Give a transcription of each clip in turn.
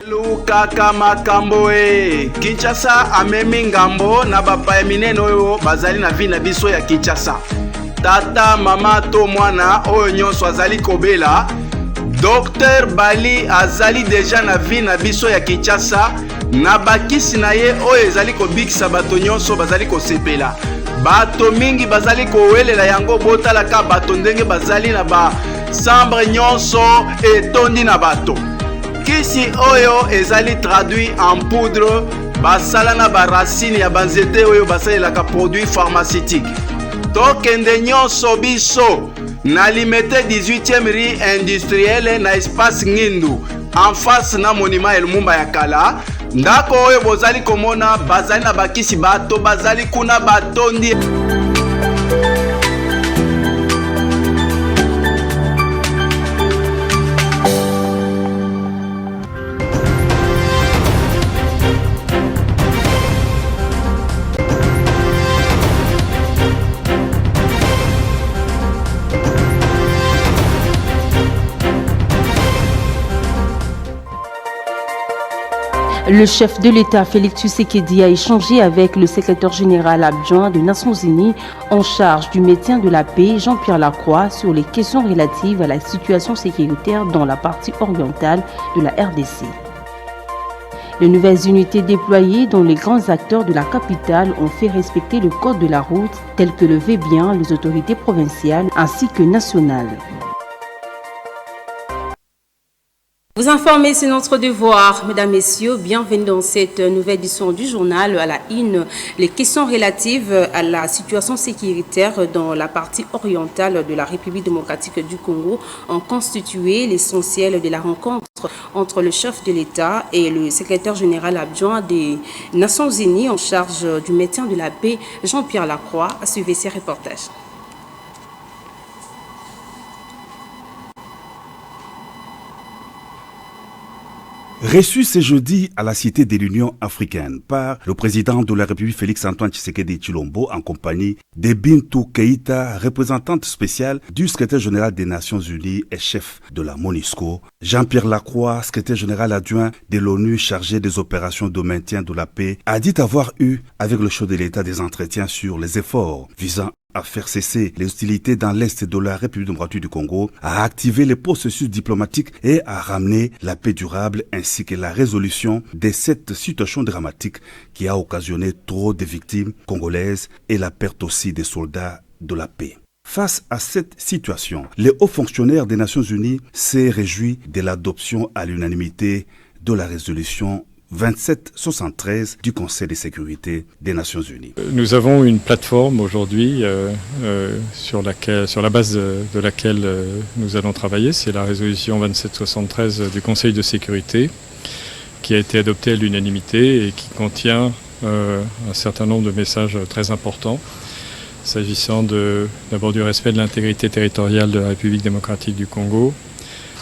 Lukaka makambo Kinshasa amemi ngambo na bapaya minene oyo bazali na vi na biso ya Kinshasa. Tata mama to mwana oyo nyonso azali kobela. Dr Bali azali deja na vi na biso ya Kinshasa na bakisi na ye oyo ezali kobikisa bato nyonso bazali kosepela. Bato mingi bazali kowelela yango botalaka bato ndenge bazali na ba sambre nyonso etondi na bato. Kisi oyo ezali traduit en poudre basala na baracine ya banzete oyo basalelaka produit pharmaceutique. Tokende nyonso biso na limete 18e rue industrielle na espace Ngindu en face na monument El Mumba ya kala. Ndako oyo bozali komona bazali na bakisi bato bazali kuna batondi. Le chef de l'État, Félix Tshisekedi, a échangé avec le secrétaire général adjoint des Nations Unies en charge du maintien de la paix, Jean-Pierre Lacroix, sur les questions relatives à la situation sécuritaire dans la partie orientale de la RDC. Les nouvelles unités déployées dans les grands acteurs de la capitale ont fait respecter le code de la route tel que le veulent bien les autorités provinciales ainsi que nationales. Vous informer, c'est notre devoir. Mesdames, Messieurs, bienvenue dans cette nouvelle édition du journal. À la une, les questions relatives à la situation sécuritaire dans la partie orientale de la République démocratique du Congo ont constitué l'essentiel de la rencontre entre le chef de l'État et le secrétaire général adjoint des Nations Unies en charge du maintien de la paix, Jean-Pierre Lacroix. Suivez ces reportages. Reçu ce jeudi à la Cité de l'Union africaine par le président de la République Félix-Antoine Tshisekedi Tshilombo en compagnie de Bintou Keïta, représentante spéciale du secrétaire général des Nations Unies et chef de la MONUSCO, Jean-Pierre Lacroix, secrétaire général adjoint de l'ONU chargé des opérations de maintien de la paix, a dit avoir eu avec le chef de l'État des entretiens sur les efforts visant à faire cesser les hostilités dans l'est de la République démocratique du Congo, à activer les processus diplomatiques et à ramener la paix durable ainsi que la résolution de cette situation dramatique qui a occasionné trop de victimes congolaises et la perte aussi des soldats de la paix. Face à cette situation, les hauts fonctionnaires des Nations Unies s'est réjoui de l'adoption à l'unanimité de la résolution 2773 du Conseil de sécurité des Nations Unies. Nous avons une plateforme aujourd'hui sur la base de laquelle nous allons travailler. C'est la résolution 2773 du Conseil de sécurité qui a été adoptée à l'unanimité et qui contient un certain nombre de messages très importants s'agissant d'abord du respect de l'intégrité territoriale de la République démocratique du Congo,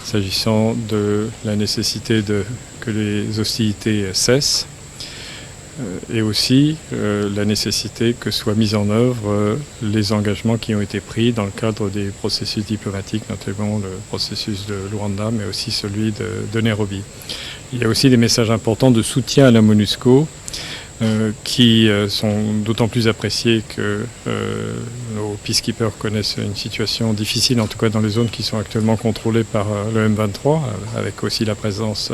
s'agissant de la nécessité que les hostilités cessent et aussi la nécessité que soient mis en œuvre les engagements qui ont été pris dans le cadre des processus diplomatiques, notamment le processus de Luanda, mais aussi celui de Nairobi. Il y a aussi des messages importants de soutien à la MONUSCO qui sont d'autant plus appréciés que nos peacekeepers connaissent une situation difficile, en tout cas dans les zones qui sont actuellement contrôlées par le M23, avec aussi la présence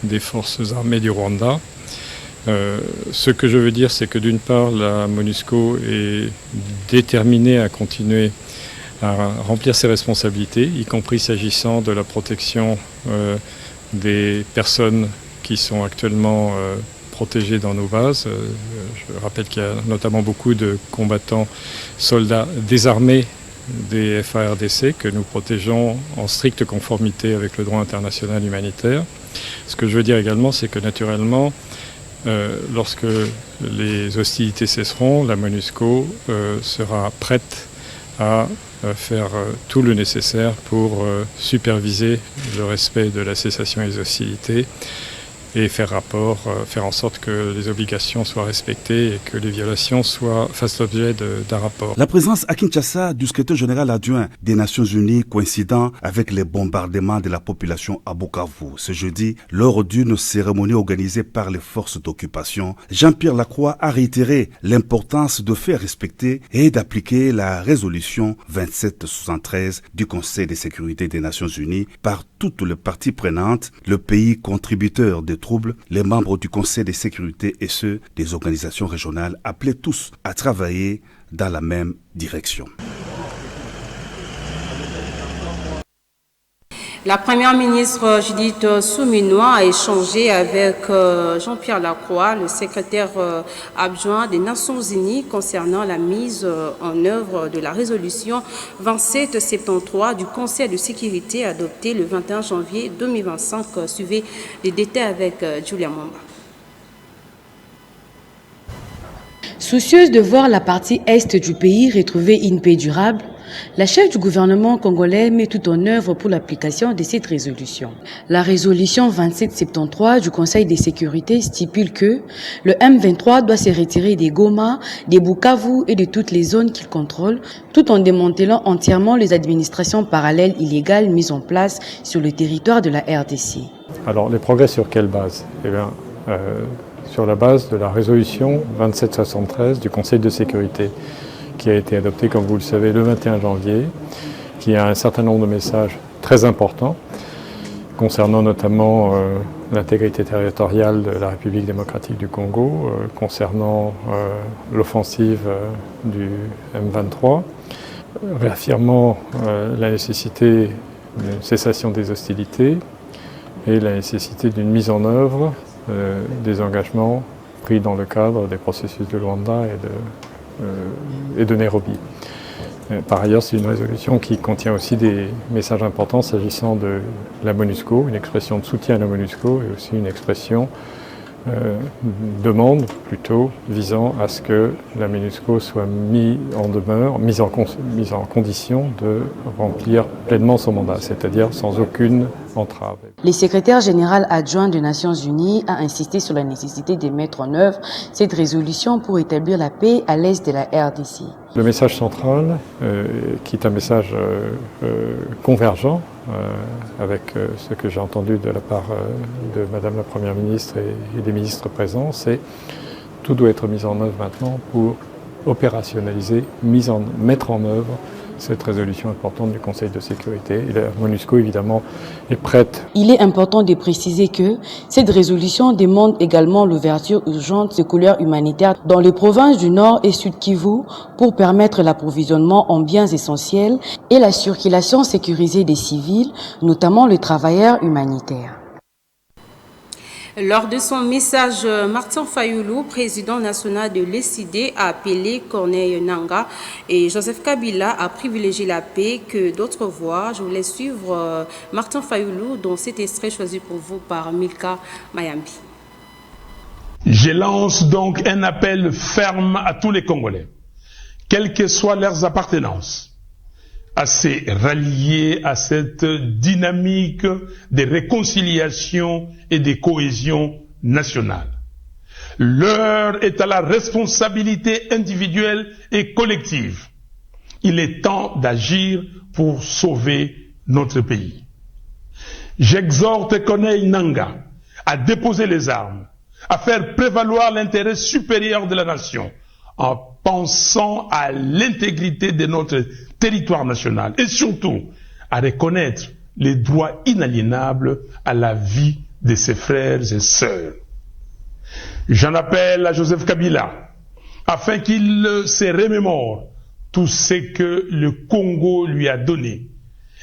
des forces armées du Rwanda. Ce que je veux dire, c'est que d'une part, la MONUSCO est déterminée à continuer à remplir ses responsabilités, y compris s'agissant de la protection des personnes qui sont actuellement protégés dans nos bases. Je rappelle qu'il y a notamment beaucoup de combattants, soldats désarmés des FARDC que nous protégeons en stricte conformité avec le droit international humanitaire. Ce que je veux dire également, c'est que naturellement, lorsque les hostilités cesseront, la MONUSCO sera prête à faire tout le nécessaire pour superviser le respect de la cessation des hostilités et faire rapport, faire en sorte que les obligations soient respectées et que les violations fassent l'objet d'un rapport. La présence à Kinshasa du secrétaire général adjoint des Nations Unies coïncidant avec les bombardements de la population à Bukavu ce jeudi lors d'une cérémonie organisée par les forces d'occupation, Jean-Pierre Lacroix a réitéré l'importance de faire respecter et d'appliquer la résolution 2773 du Conseil de sécurité des Nations Unies par toutes les parties prenantes, le pays contributeur des troubles, les membres du Conseil de sécurité et ceux des organisations régionales appelés tous à travailler dans la même direction. La première ministre Judith Suminwa a échangé avec Jean-Pierre Lacroix, le secrétaire adjoint des Nations Unies, concernant la mise en œuvre de la résolution 2773 du Conseil de sécurité adoptée le 21 janvier 2025. Suivez les détails avec Julia Mwamba. Soucieuse de voir la partie est du pays retrouver une paix durable, la chef du gouvernement congolais met tout en œuvre pour l'application de cette résolution. La résolution 2773 du Conseil de sécurité stipule que le M23 doit se retirer des Goma, des Bukavu et de toutes les zones qu'il contrôle, tout en démantelant entièrement les administrations parallèles illégales mises en place sur le territoire de la RDC. Alors, les progrès sur quelle base? Sur la base de la résolution 2773 du Conseil de sécurité, qui a été adoptée, comme vous le savez, le 21 janvier, qui a un certain nombre de messages très importants, concernant notamment l'intégrité territoriale de la République démocratique du Congo, concernant l'offensive du M23, réaffirmant la nécessité d'une cessation des hostilités et la nécessité d'une mise en œuvre des engagements pris dans le cadre des processus de Luanda et de Nairobi. Par ailleurs, c'est une résolution qui contient aussi des messages importants s'agissant de la MONUSCO, une expression de soutien à la MONUSCO et aussi une expression demande plutôt visant à ce que la MONUSCO soit mise en condition de remplir pleinement son mandat, c'est-à-dire sans aucune entrave. Le secrétaire général adjoint des Nations Unies a insisté sur la nécessité de mettre en œuvre cette résolution pour établir la paix à l'est de la RDC. Le message central, qui est un message convergent avec ce que j'ai entendu de la part de Madame la Première ministre et des ministres présents, c'est tout doit être mis en œuvre maintenant pour opérationnaliser, mettre en œuvre cette résolution importante du Conseil de sécurité. Et la MONUSCO, évidemment, est prête. Il est important de préciser que cette résolution demande également l'ouverture urgente de couloirs humanitaires dans les provinces du Nord et Sud Kivu pour permettre l'approvisionnement en biens essentiels et la circulation sécurisée des civils, notamment les travailleurs humanitaires. Lors de son message, Martin Fayoulou, président national de l'ECD, a appelé Corneille Nangaa et Joseph Kabila à privilégier la paix que d'autres voient. Je vous laisse suivre Martin Fayoulou dans cet extrait choisi pour vous par Milka Mayambi. Je lance donc un appel ferme à tous les Congolais, quelles que soient leurs appartenances, à se rallier à cette dynamique de réconciliation et de cohésion nationale. L'heure est à la responsabilité individuelle et collective. Il est temps d'agir pour sauver notre pays. J'exhorte Corneille Nangaa à déposer les armes, à faire prévaloir l'intérêt supérieur de la nation, en pensant à l'intégrité de notre territoire national et surtout à reconnaître les droits inaliénables à la vie de ses frères et sœurs. J'en appelle à Joseph Kabila afin qu'il se remémore tout ce que le Congo lui a donné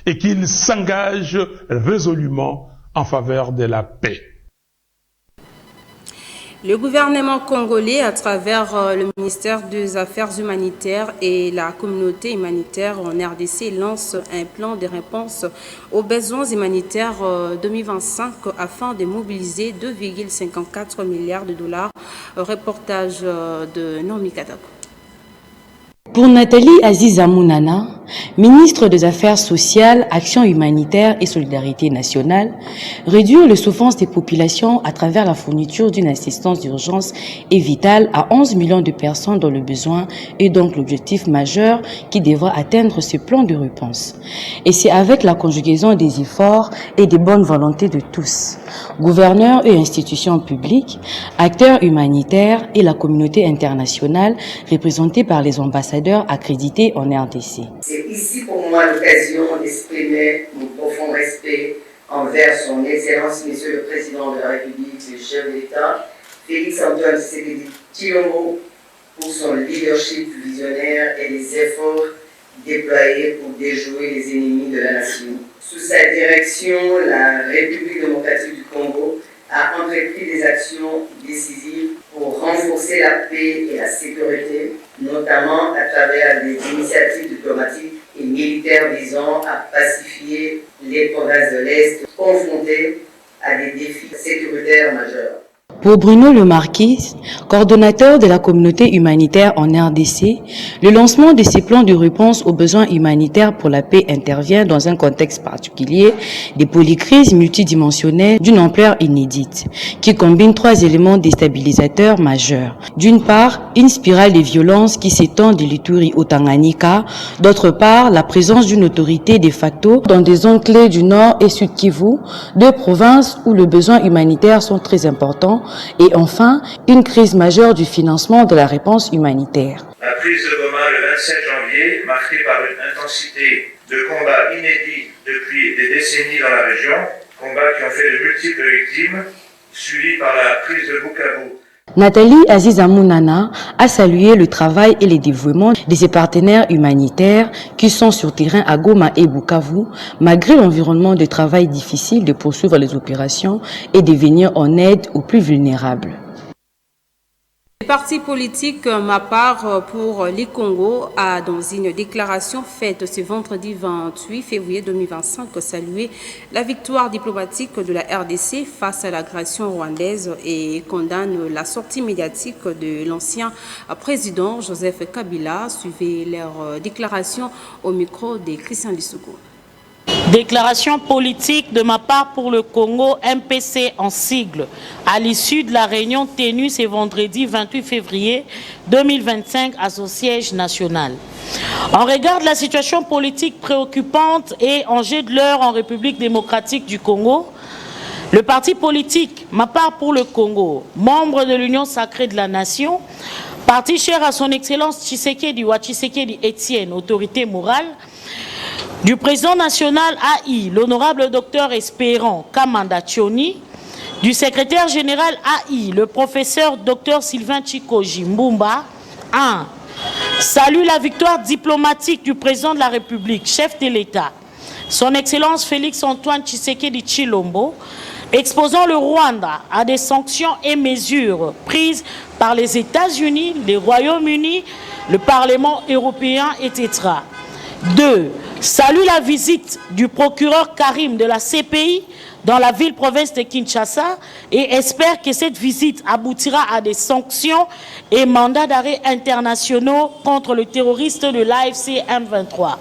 et qu'il s'engage résolument en faveur de la paix. Le gouvernement congolais, à travers le ministère des Affaires humanitaires et la communauté humanitaire en RDC, lance un plan de réponse aux besoins humanitaires 2025 afin de mobiliser 2,54 milliards de dollars. Reportage de Naomi Kadako. Pour Nathalie Aziza Mounana, ministre des Affaires sociales, Action humanitaire et solidarité nationale, réduire les souffrances des populations à travers la fourniture d'une assistance d'urgence est vital à 11 millions de personnes dans le besoin et donc l'objectif majeur qui devra atteindre ce plan de réponse. Et c'est avec la conjugaison des efforts et des bonnes volontés de tous, gouverneurs et institutions publiques, acteurs humanitaires et la communauté internationale représentée par les ambassadeurs accrédités en RDC. C'est ici pour moi l'occasion d'exprimer mon profond respect envers son Excellence, Monsieur le Président de la République, le chef d'État, Félix-Antoine Tshisekedi Tshilombo, pour son leadership visionnaire et les efforts déployés pour déjouer les ennemis de la nation. Sous sa direction, la République démocratique du Congo a entrepris des actions décisives pour renforcer la paix et la sécurité, notamment à travers des initiatives diplomatiques et militaires visant à pacifier les provinces de l'Est confrontées à des défis sécuritaires majeurs. Pour Bruno Le Marquis, coordonnateur de la communauté humanitaire en RDC, le lancement de ces plans de réponse aux besoins humanitaires pour la paix intervient dans un contexte particulier des polycrises multidimensionnelles d'une ampleur inédite, qui combinent 3 éléments déstabilisateurs majeurs. D'une part, une spirale de violence qui s'étend de l'Ituri au Tanganyika. D'autre part, la présence d'une autorité de facto dans des zones clés du Nord et Sud Kivu, 2 provinces où les besoins humanitaires sont très importants. Et enfin, une crise majeure du financement de la réponse humanitaire. La prise de Goma le 27 janvier, marquée par une intensité de combats inédits depuis des décennies dans la région, combats qui ont fait de multiples victimes, suivis par la prise de Bukavu. Nathalie Aziza Mounana a salué le travail et les dévouements de ses partenaires humanitaires qui sont sur terrain à Goma et Bukavu, malgré l'environnement de travail difficile de poursuivre les opérations et de venir en aide aux plus vulnérables. Le parti politique Ma Part pour les Congo a, dans une déclaration faite ce vendredi 28 février 2025, salué la victoire diplomatique de la RDC face à l'agression rwandaise et condamne la sortie médiatique de l'ancien président Joseph Kabila. Suivez leur déclaration au micro de Christian Lissoukou. Déclaration politique de Ma Part pour le Congo, MPC en sigle, à l'issue de la réunion tenue ce vendredi 28 février 2025 à son siège national. En regard de la situation politique préoccupante et enjeu de l'heure en République démocratique du Congo, le parti politique Ma Part pour le Congo, membre de l'Union sacrée de la nation, parti cher à son Excellence Tshisekedi Etienne, autorité morale, du président national AI, l'honorable docteur Espérant Kamanda Tchoni, du secrétaire général AI, le professeur docteur Sylvain Chikoji Mbumba, 1. Salue la victoire diplomatique du président de la République, chef de l'État, son Excellence Félix-Antoine Tshisekedi Tshilombo, exposant le Rwanda à des sanctions et mesures prises par les États-Unis, le Royaume-Uni, le Parlement européen, etc. 2. Salue la visite du procureur Karim de la CPI dans la ville-province de Kinshasa et espère que cette visite aboutira à des sanctions et mandats d'arrêt internationaux contre le terroriste de l'AFC M23.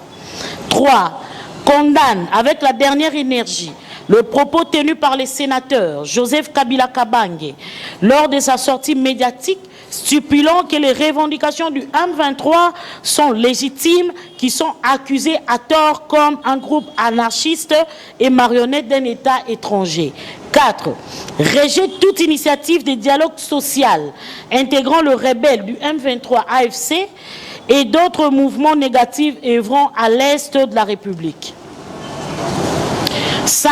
3. Condamne avec la dernière énergie le propos tenu par les sénateurs Joseph Kabila Kabange lors de sa sortie médiatique stipulant que les revendications du M23 sont légitimes, qui sont accusés à tort comme un groupe anarchiste et marionnette d'un État étranger. 4. Rejette toute initiative de dialogue social intégrant le rebelle du M23 AFC et d'autres mouvements négatifs œuvrant à l'est de la République. 5.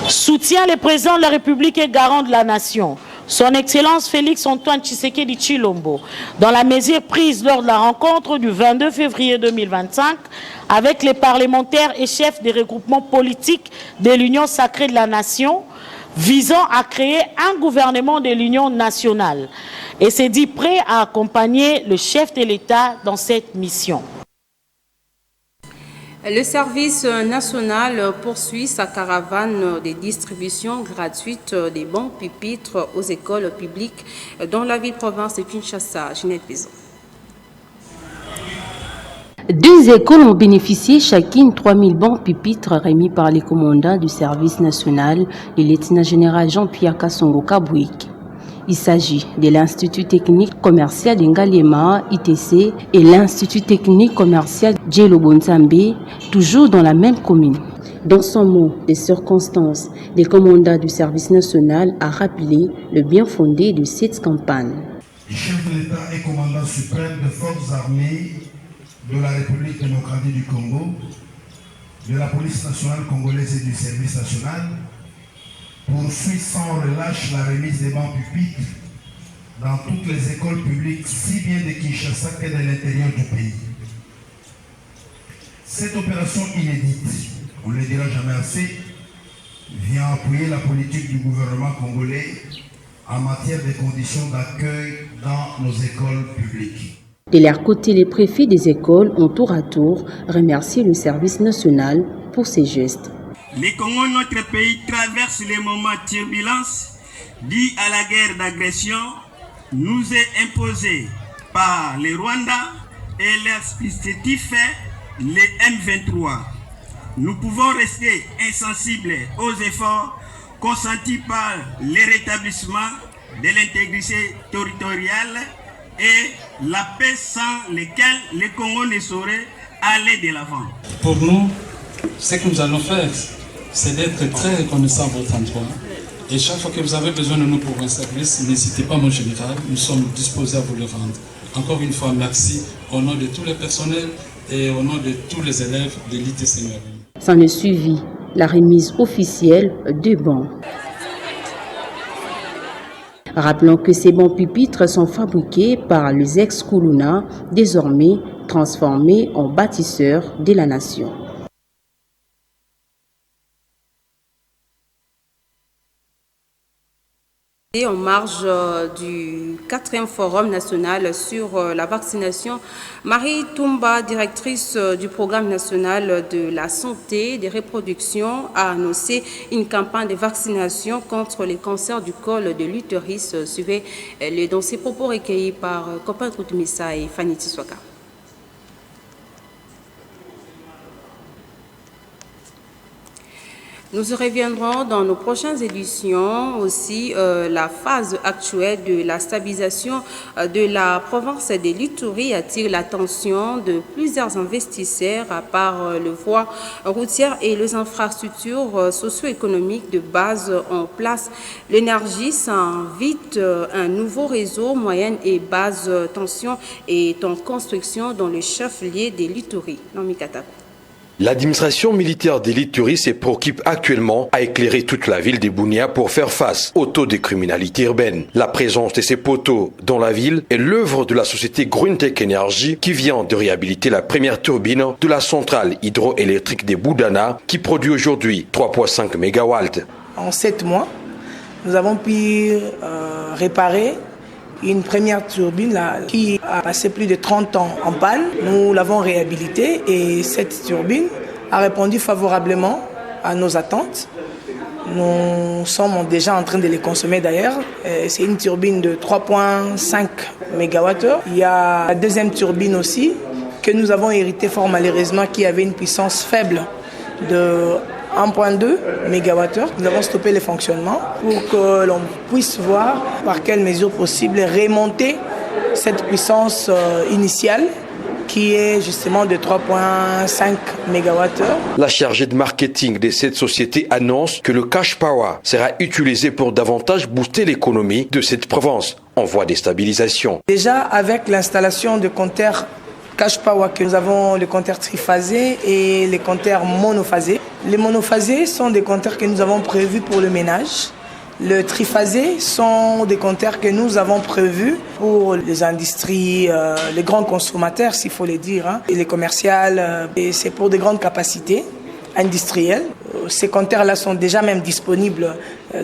Soutient le président de la République et garant de la nation, son Excellence Félix-Antoine Tshisekedi Tshilombo, dans la mesure prise lors de la rencontre du 22 février 2025 avec les parlementaires et chefs des regroupements politiques de l'Union sacrée de la nation, visant à créer un gouvernement de l'Union nationale, et s'est dit prêt à accompagner le chef de l'État dans cette mission. Le service national poursuit sa caravane de distribution gratuite des bons pupitres aux écoles publiques dans la ville-province de Kinshasa. Ginette Bizon. 2 écoles ont bénéficié chacune 3000 bancs pupitres remis par les commandants du service national, le lieutenant-général Jean-Pierre Kassongo Kabouik. Il s'agit de l'Institut technique commercial d'Engaliema, ITC, et l'Institut technique commercial Djelo Bonsambe, toujours dans la même commune. Dans son mot des circonstances, le commandant du service national a rappelé le bien fondé de cette campagne. Le chef de l'État et commandant suprême des forces armées de la République démocratique du Congo, de la police nationale congolaise et du service national, poursuit sans relâche la remise des bancs pupitres dans toutes les écoles publiques, si bien de Kinshasa que de l'intérieur du pays. Cette opération inédite, on ne le dira jamais assez, vient appuyer la politique du gouvernement congolais en matière de conditions d'accueil dans nos écoles publiques. De leur côté, les préfets des écoles ont tour à tour remercié le service national pour ces gestes. Le Congo, notre pays, traverse les moments de turbulence dus à la guerre d'agression nous est imposée par le Rwanda et leur spécifique le M23. Nous pouvons rester insensibles aux efforts consentis par le rétablissement de l'intégrité territoriale et la paix sans lesquelles le Congo ne saurait aller de l'avant. Pour nous, ce que nous allons faire, c'est d'être très reconnaissants à votre endroit. Et chaque fois que vous avez besoin de nous pour un service, n'hésitez pas, mon général, nous sommes disposés à vous le rendre. Encore une fois, merci au nom de tous les personnels et au nom de tous les élèves de l'ITC. S'en est suivi la remise officielle de bancs. Rappelons que ces bancs pupitres sont fabriqués par les ex-Koulouna, désormais transformés en bâtisseurs de la nation. Et en marge du 4e Forum national sur la vaccination, Marie Toumba, directrice du programme national de la santé des reproductions, a annoncé une campagne de vaccination contre les cancers du col de l'utérus. Suivez-le dans ses propos recueillis par Copain Koutoumissa et Fanny Tiswaka. Nous reviendrons dans nos prochaines éditions aussi la phase actuelle de la stabilisation de la province de l'Ituri attire l'attention de plusieurs investisseurs à part les voies routières et les infrastructures socio-économiques de base en place. L'énergie s'invite un nouveau réseau moyenne et basse tension est en construction dans le chef-lieu de l'Ituri. L'administration militaire de l'Ituri se préoccupe actuellement à éclairer toute la ville de Bunia pour faire face au taux de criminalité urbaine. La présence de ces poteaux dans la ville est l'œuvre de la société Greentech Energy qui vient de réhabiliter la première turbine de la centrale hydroélectrique de Boudana qui produit aujourd'hui 3,5 MW. En 7 mois, nous avons pu réparer une première turbine là, qui a passé plus de 30 ans en panne. Nous l'avons réhabilitée et cette turbine a répondu favorablement à nos attentes. Nous sommes déjà en train de les consommer d'ailleurs. C'est une turbine de 3,5 MWh. Il y a la deuxième turbine aussi que nous avons héritée fort malheureusement qui avait une puissance faible de 1,2 MWh. Nous avons stoppé le fonctionnement pour que l'on puisse voir par quelles mesures possibles remonter cette puissance initiale qui est justement de 3,5 MWh. La chargée de marketing de cette société annonce que le cash power sera utilisé pour davantage booster l'économie de cette province en voie de stabilisation. Déjà avec l'installation de compteurs Cash Power, que nous avons les compteurs triphasés et les compteurs monophasés. Les monophasés sont des compteurs que nous avons prévus pour le ménage. Les triphasés sont des compteurs que nous avons prévus pour les industries, les grands consommateurs, s'il faut le dire, hein, et les commerciales. Et c'est pour de grandes capacités industrielles. Ces compteurs-là sont déjà même disponibles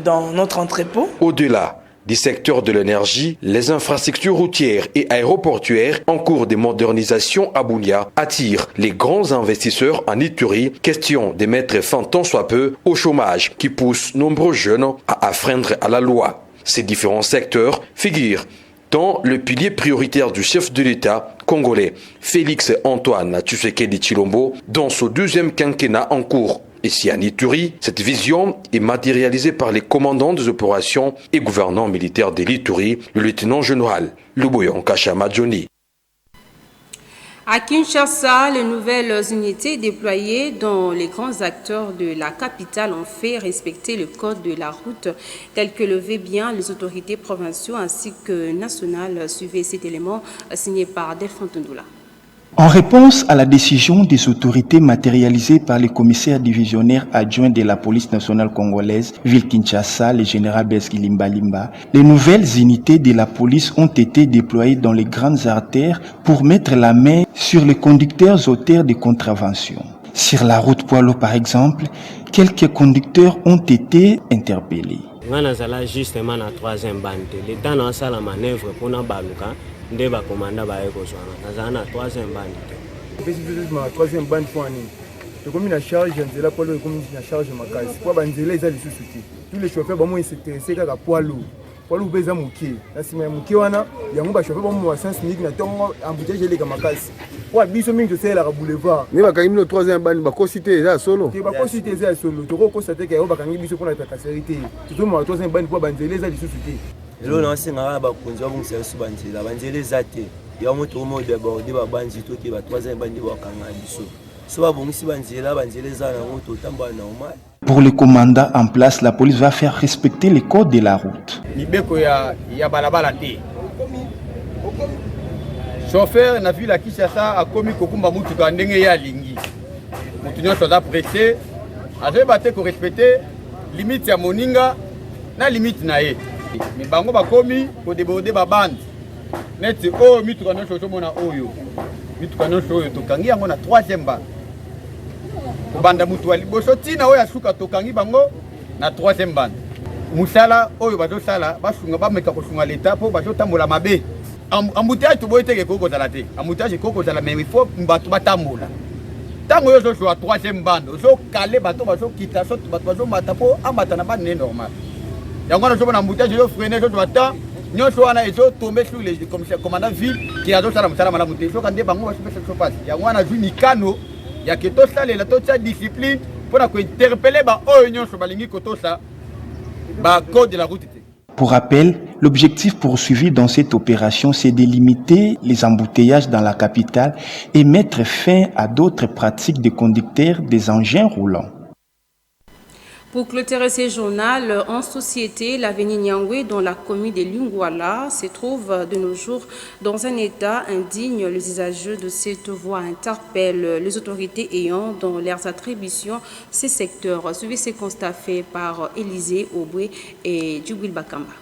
dans notre entrepôt. Au-delà du secteur de l'énergie, les infrastructures routières et aéroportuaires en cours de modernisation à Bunia attirent les grands investisseurs en Ituri, question de mettre fin tant soit peu au chômage qui pousse nombreux jeunes à affreindre à la loi. Ces différents secteurs figurent dans le pilier prioritaire du chef de l'État congolais, Félix Antoine Tshisekedi Tshilombo, dans son deuxième quinquennat en cours. Ici à Ituri, cette vision est matérialisée par les commandants des opérations et gouvernants militaires de l'Ituri, le lieutenant-général Luboyon Kachama Johnny. À Kinshasa, les nouvelles unités déployées dans les grands acteurs de la capitale ont fait respecter le code de la route tel que le veulent bien les autorités provinciales ainsi que nationales. Suivez cet élément signé par Delphine Tundula. En réponse à la décision des autorités matérialisée par le commissaire divisionnaire adjoint de la police nationale congolaise, ville Kinshasa, le général Beski Limbalimba, les nouvelles unités de la police ont été déployées dans les grandes artères pour mettre la main sur les conducteurs auteurs de contraventions. Sur la route Poilo par exemple, quelques conducteurs ont été interpellés. Justement la troisième bande, l'État n'a pas la manœuvre pour nous baluka. Ndeba komanda baye kozwana nazana troisième bande ma troisième bande pour année to comme na charge nzela polo comme na charge makasi kwa banzela eza lisusu ti tous les chauffeurs ba mo s'intéressé kaka poilo beza mukie na sima mukie wana yango ba chauffeur ba mo wa sens unique na tongo embouteillage les makasi kwa biso mingi to sela ka boulevard ni bakangi no troisième bande ba cosité eza solo te ba cosité eza solo to ko constater que yo bakangi biso pour la sécurité tout mo troisième bande pour banzela eza lisusu ti Elo na singa ba kunza bungisa subanzela banzela zate ya moto mo débordé ba banzi to ki ba troisième bande ba kanga biso so ba bungisi banzela za na moto tamba normal. Pour le commandant en place, la police va faire respecter les codes de la route. Libeko ya balabala te. Chauffeur na vu la Kinshasa a commis kokumba mutuka ndenge ya lingi. Mutu nyonso za pressé, ave bate ko respecter limite ya moninga na limite na ye. Mais bango bakomi ko déborder ba bande neti o mituka no chocho mona oyo mituka no choyo to kangi yango na troisième bande ko banda mutu ali boso tina oyo asuka to kangi bango na troisième bande musala oyo bazo sala basunga ba meka ko sunga l'état po bazo tambola mabe embouteillage to boyete ke koko zala te embouteillage koko zala mais il faut mbatu batambola tango yo zo à troisième bande zo calé bato bazo kita so bato bazo mata po amata na bande normal. Yango na na embouteillage yo freiner so doata nyonso wana ezo tomber sur les commissaires commandant ville qui a zo sala mutala mala muté so kande bango ba se passe yango wana ju mikano ya ke to sala la to sa discipline pour na ko interpeller ba oyo nyonso balingi ko to sa ba code de la route. Pour rappel, l'objectif poursuivi dans cette opération, c'est de limiter les embouteillages dans la capitale et mettre fin à d'autres pratiques de conducteurs des engins roulants. Pour clôturer ce journal, en société, l'avenue Nyangwe, dans la commune de Lungwala, se trouve de nos jours dans un état indigne. Les usagers de cette voie interpellent les autorités ayant dans leurs attributions ces secteurs. Suivez ces constats faits par Élisée Auboué et Djoubil Bakamba.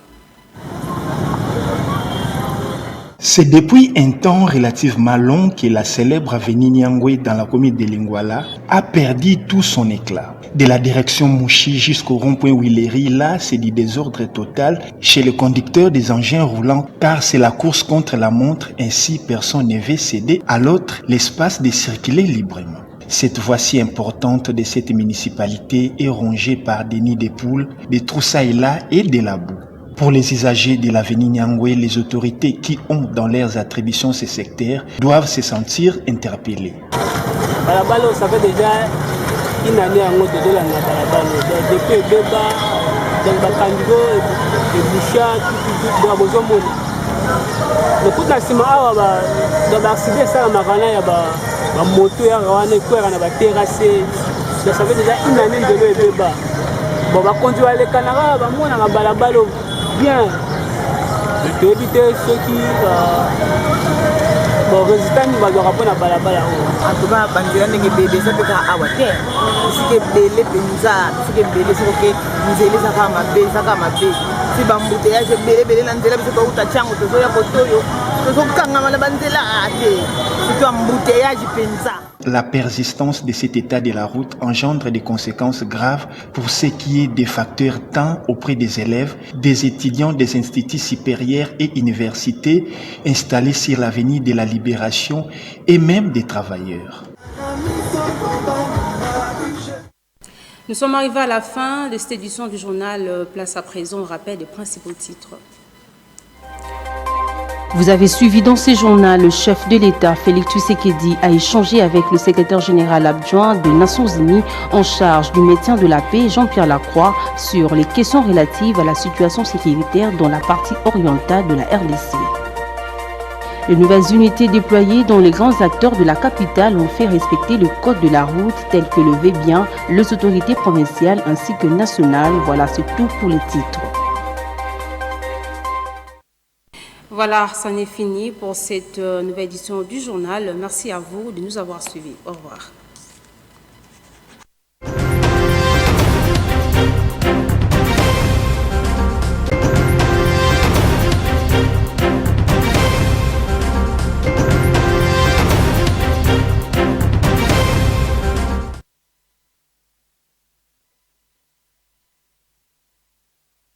C'est depuis un temps relativement long que la célèbre avenue Nyangwe dans la commune de Lingwala a perdu tout son éclat. De la direction Mouchi jusqu'au rond-point Willery, là, c'est du désordre total chez les conducteurs des engins roulants car c'est la course contre la montre, ainsi personne ne veut céder à l'autre l'espace de circuler librement. Cette voie si importante de cette municipalité est rongée par des nids de poules, des troussailles-là et de la boue. Pour les usagers de l'avenue Nyangwe, les autorités qui ont dans leurs attributions ces secteurs doivent se sentir interpellés. Ça fait déjà une année à nous de la depuis Beba, dans Bakango et Boucha, tout dans besoin de le coup de la ciment, dans l'accident, ça m'a ramené à moto, à la terrassé. Ça fait déjà une année de Beba. Bon, on va conduire les Canara, on va balabalo bien. Je vais éviter ceux qui. Bon, résultat, nous allons répondre à balabala. En tout cas, bandiera n'est que bébé, ça peut être à Wate. Si que bébé, penza, si que bébé, c'est que nous allons ça ma bé, ça ma bé. Si bambouteillage, bébé, l'andela, c'est pas où t'as chango, tu sois à Potoyo, tu sois quand même la bandela, si tu as embouteillage, penza. La persistance de cet état de la route engendre des conséquences graves pour ce qui est des facteurs tant auprès des élèves, des étudiants des instituts supérieurs et universités installés sur l'avenue de la Libération et même des travailleurs. Nous sommes arrivés à la fin de cette édition du journal. Place à présent au rappel des principaux titres. Vous avez suivi dans ce journal, le chef de l'État, Félix Tshisekedi, a échangé avec le secrétaire général adjoint des Nations Unies en charge du maintien de la paix, Jean-Pierre Lacroix, sur les questions relatives à la situation sécuritaire dans la partie orientale de la RDC. Les nouvelles unités déployées dans les grands acteurs de la capitale ont fait respecter le code de la route tel que le veut bien les autorités provinciales ainsi que nationales. Voilà, c'est tout pour les titres. Voilà, ça n'est fini pour cette nouvelle édition du journal. Merci à vous de nous avoir suivis. Au revoir.